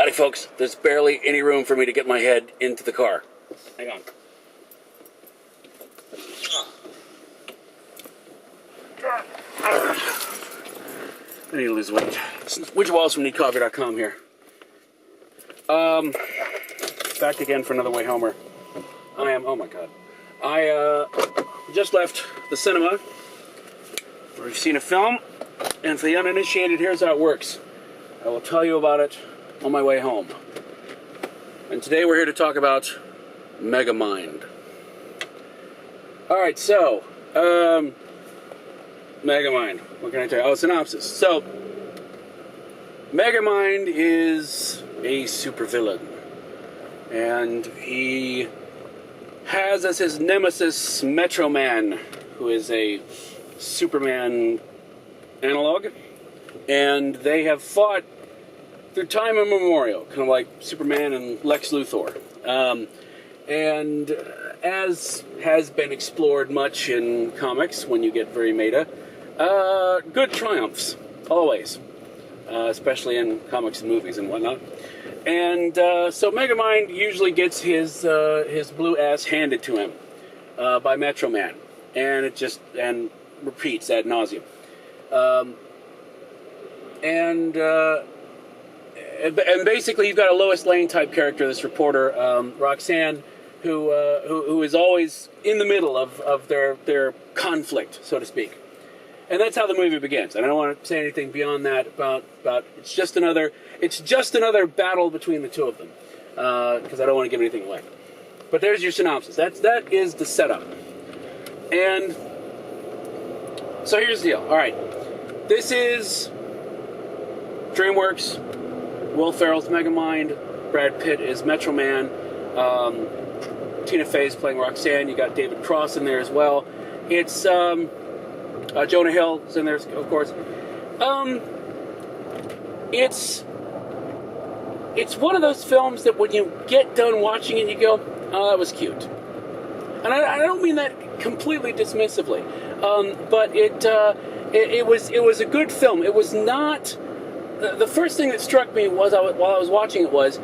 Howdy, folks. There's barely any room for me to get my head into the car. Hang on. I need to lose weight. Which Walls from NeedCoffee.com here. Back again for another Wayhomer. Oh my god. I just left the cinema where we've seen a film, and for the uninitiated, here's how it works. I will tell you about it on my way home. And today we're here to talk about Megamind. Alright, so, Megamind. What can I tell you? Oh, synopsis. So, Megamind is a supervillain. And he has as his nemesis Metro Man, who is a Superman analog. And they have fought through time immemorial, kind of like Superman and Lex Luthor. And as has been explored much in comics, when you get very meta, good triumphs, always. Especially in comics and movies and whatnot. And so Megamind usually gets his blue ass handed to him by Metro Man. And it just repeats ad nauseum. And basically, you've got a Lois Lane type character, this reporter, Roxanne, who is always in the middle of their conflict, so to speak. And that's how the movie begins. And I don't want to say anything beyond that about it's just another battle between the two of them, because I don't want to give anything away. But there's your synopsis. That is the setup. And so here's the deal. All right, this is DreamWorks. Will Ferrell's Megamind, Brad Pitt is Metro Man, Tina Fey's playing Roxanne, you got David Cross in there as well. It's Jonah Hill is in there, of course. It's one of those films that when you get done watching it, you go, oh, that was cute. And I don't mean that completely dismissively, but it was a good film. It was not. The first thing that struck me was while I was watching it was,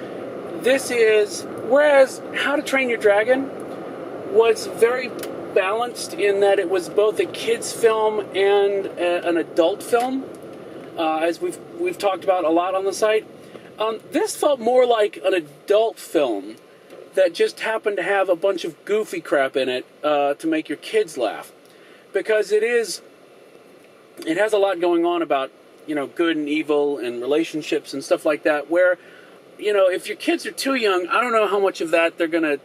whereas How to Train Your Dragon was very balanced in that it was both a kid's film and an adult film, as we've talked about a lot on the site. This felt more like an adult film that just happened to have a bunch of goofy crap in it to make your kids laugh, because it has a lot going on about, good and evil and relationships and stuff like that, where, if your kids are too young, I don't know how much of that they're going to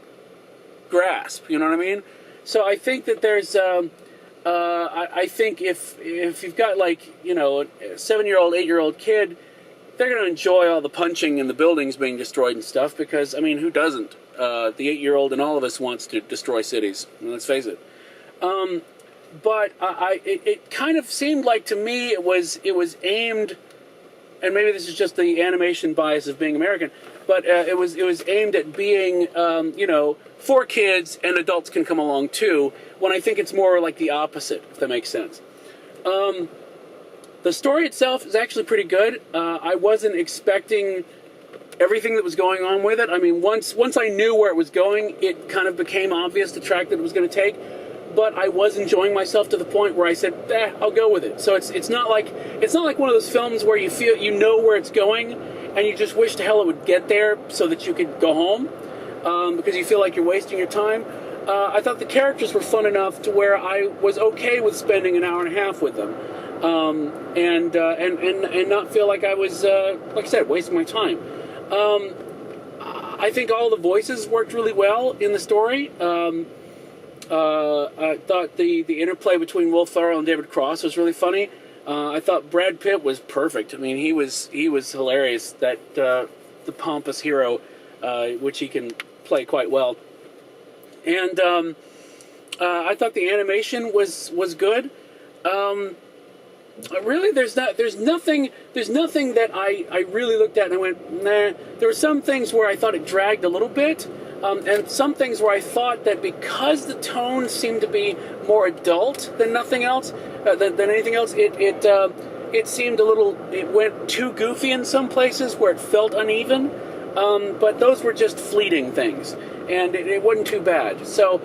grasp, you know what I mean? So I think that there's, I think if you've got, a 7-year-old, 8-year-old kid, they're going to enjoy all the punching and the buildings being destroyed and stuff, because, who doesn't? The 8-year-old in all of us wants to destroy cities, let's face it. But it kind of seemed like to me it was aimed, and maybe this is just the animation bias of being American, but it was aimed at being for kids, and adults can come along too, when I think it's more like the opposite, if that makes sense. The story itself is actually pretty good. I wasn't expecting everything that was going on with it. Once I knew where it was going, it kind of became obvious the track that it was going to take. But I was enjoying myself to the point where I said, I'll go with it. So it's not like one of those films where you feel where it's going, and you just wish to hell it would get there so that you could go home, because you feel like you're wasting your time. I thought the characters were fun enough to where I was okay with spending an hour and a half with them, and not feel like I was, like I said, wasting my time. I think all the voices worked really well in the story. I thought the interplay between Will Ferrell and David Cross was really funny. I thought Brad Pitt was perfect. He was hilarious. That the pompous hero, which he can play quite well. And I thought the animation was good. Really, there's nothing that I really looked at and I went, nah. There were some things where I thought it dragged a little bit. And some things where I thought that because the tone seemed to be more adult than anything else, it seemed it went too goofy in some places where it felt uneven. But those were just fleeting things, and it wasn't too bad. So,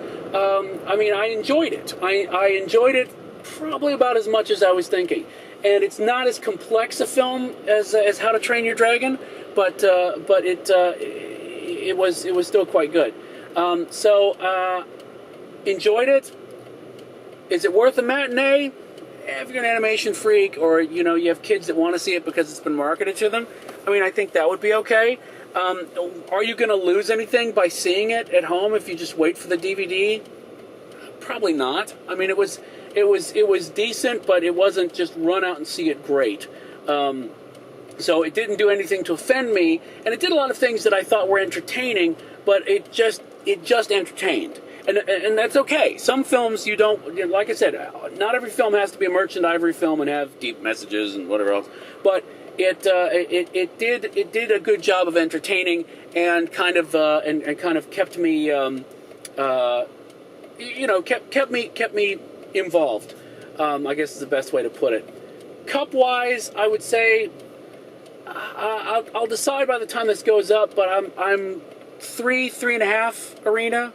I mean, I enjoyed it. I enjoyed it probably about as much as I was thinking. And it's not as complex a film as How to Train Your Dragon, but it was still quite good. Enjoyed it. Is it worth a matinee? If you're an animation freak, or you have kids that want to see it because it's been marketed to them, I mean, I think that would be okay. Are you going to lose anything by seeing it at home if you just wait for the DVD? Probably not. I mean, it was decent, but it wasn't just run out and see it great. So it didn't do anything to offend me, and it did a lot of things that I thought were entertaining, but it just entertained. And that's okay. Some films you don't, like I said, not every film has to be a Merchant Ivory film and have deep messages and whatever else, but it did a good job of entertaining and kind of kept me kept me involved. I guess is the best way to put it. Cup wise, I would say I'll decide by the time this goes up, but I'm 3.5 Arena,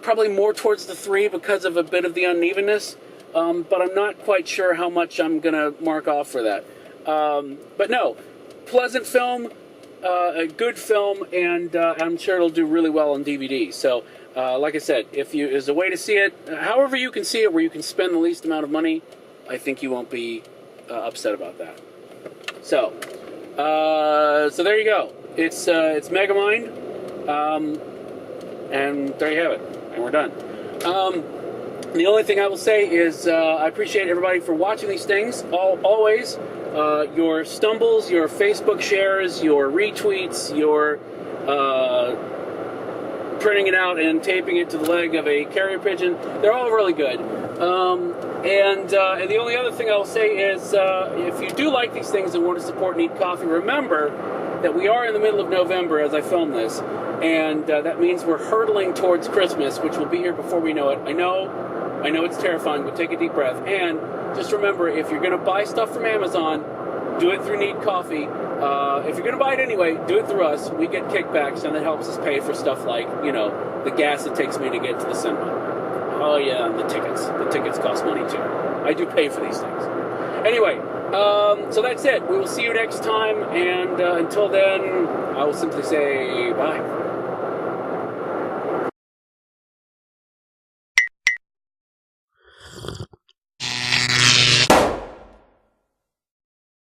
probably more towards the 3 because of a bit of the unevenness. But I'm not quite sure how much I'm gonna mark off for that. But no, pleasant film, a good film, and I'm sure it'll do really well on DVD. So, like I said, there's a way to see it, however you can see it, where you can spend the least amount of money, I think you won't be upset about that. So there you go. It's Megamind, and there you have it, and we're done. The only thing I will say is I appreciate everybody for watching these things, always. Your stumbles, your Facebook shares, your retweets, your printing it out and taping it to the leg of a carrier pigeon, they're all really good. And the only other thing I'll say is if you do like these things and want to support Need Coffee, remember that we are in the middle of November as I film this, and that means we're hurtling towards Christmas, which will be here before we know it. I know it's terrifying, but take a deep breath. And just remember, if you're going to buy stuff from Amazon, do it through Need Coffee. If you're going to buy it anyway, do it through us. We get kickbacks, and that helps us pay for stuff like, the gas it takes me to get to the cinema. Oh, yeah, and the tickets. The tickets cost money, too. I do pay for these things. Anyway, so that's it. We will see you next time, and until then, I will simply say bye.